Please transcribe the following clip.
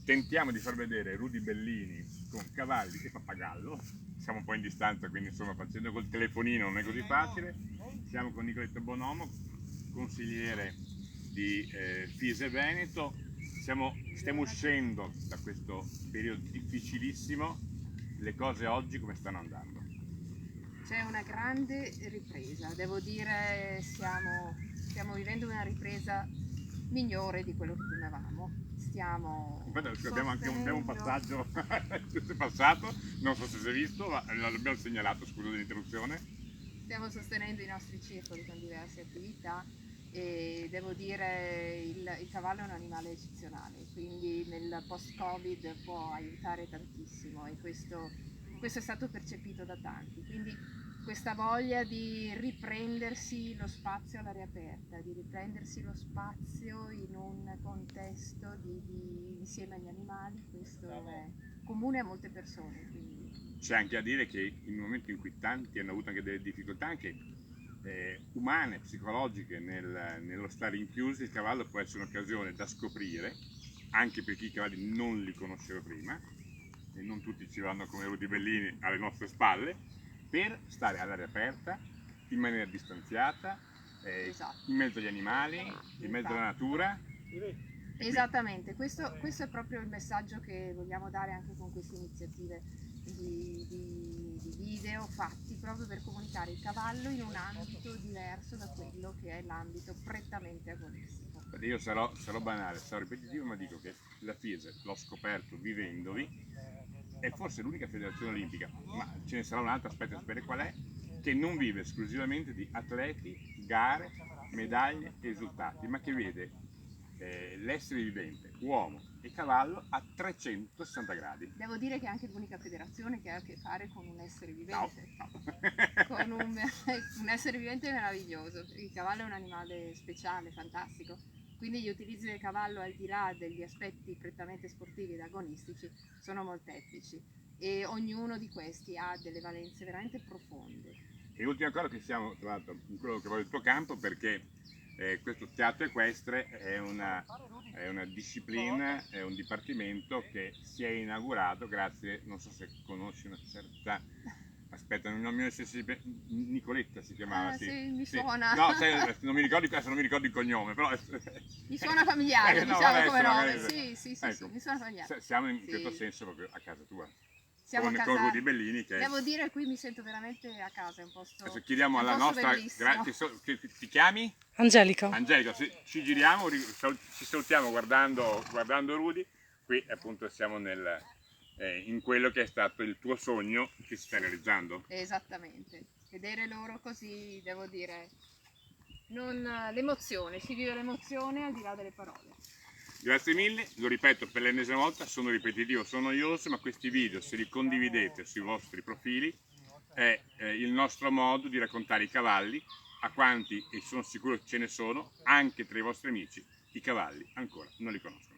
tentiamo di far vedere Rudy Bellini con cavalli e pappagallo. Siamo un po' in distanza, quindi insomma facendo col telefonino non è così facile. Siamo con Nicoletta Bonomo, consigliere di FISE Veneto. Stiamo uscendo da questo periodo difficilissimo. Le cose oggi come stanno andando? C'è una grande ripresa, devo dire stiamo vivendo una ripresa migliore di quello che temevamo. Abbiamo anche un passaggio questo è passato, non so se si è visto, ma l'abbiamo segnalato, scusa dell'interruzione. Stiamo sostenendo i nostri circoli con diverse attività e devo dire il cavallo è un animale eccezionale, quindi nel post-Covid può aiutare tantissimo e questo è stato percepito da tanti. Quindi questa voglia di riprendersi lo spazio all'aria aperta, di riprendersi lo spazio in un contesto insieme agli animali, questo è comune a molte persone. Quindi. C'è anche a dire che in un momento in cui tanti hanno avuto anche delle difficoltà anche umane, psicologiche nello stare rinchiusi, il cavallo può essere un'occasione da scoprire, anche per chi i cavalli non li conosceva prima, e non tutti ci vanno come Rudy Bellini alle nostre spalle, per stare all'aria aperta, in maniera distanziata, Esatto. in mezzo agli animali, in mezzo alla natura. Esattamente, questo è proprio il messaggio che vogliamo dare anche con queste iniziative di video fatti proprio per comunicare il cavallo in un ambito diverso da quello che è l'ambito prettamente agonistico. Io sarò banale, sarò ripetitivo, ma dico che la FISE l'ho scoperto vivendovi, è forse l'unica federazione olimpica, ma ce ne sarà un'altra, aspetta a sapere qual è, che non vive esclusivamente di atleti, gare, medaglie e risultati, ma che vede l'essere vivente, uomo e cavallo a 360 gradi. Devo dire che è anche l'unica federazione che ha a che fare con un essere vivente, No. con un essere vivente meraviglioso. Il cavallo è un animale speciale, fantastico, quindi gli utilizzi del cavallo al di là degli aspetti prettamente sportivi ed agonistici sono molteplici e ognuno di questi ha delle valenze veramente profonde. E l'ultima cosa che siamo, tra l'altro, in quello che vuole il tuo campo, perché questo teatro equestre è una disciplina, è un dipartimento che si è inaugurato grazie, non so se conosci una certa, aspetta, non mi Nicoletta si chiamava, sì, mi suona. No, non mi ricordo il cognome, però mi suona familiare, no, diciamo vabbè, come nome, magari... sì, Ecco, mi suona familiare. siamo in questo senso proprio a casa tua. Siamo Con Rudy Bellini che devo dire qui mi sento veramente a casa, è un posto adesso chiediamo alla nostra ti chiami? Angelica. Angelica, ci giriamo, ci salutiamo guardando Rudy. Qui appunto siamo in quello che è stato il tuo sogno che si sta realizzando. Esattamente, vedere loro così, devo dire, l'emozione, si vive l'emozione al di là delle parole. Grazie mille, lo ripeto per l'ennesima volta, sono ripetitivo, sono noioso, ma questi video se li condividete sui vostri profili è il nostro modo di raccontare i cavalli a quanti, e sono sicuro che ce ne sono, anche tra i vostri amici, i cavalli ancora non li conoscono.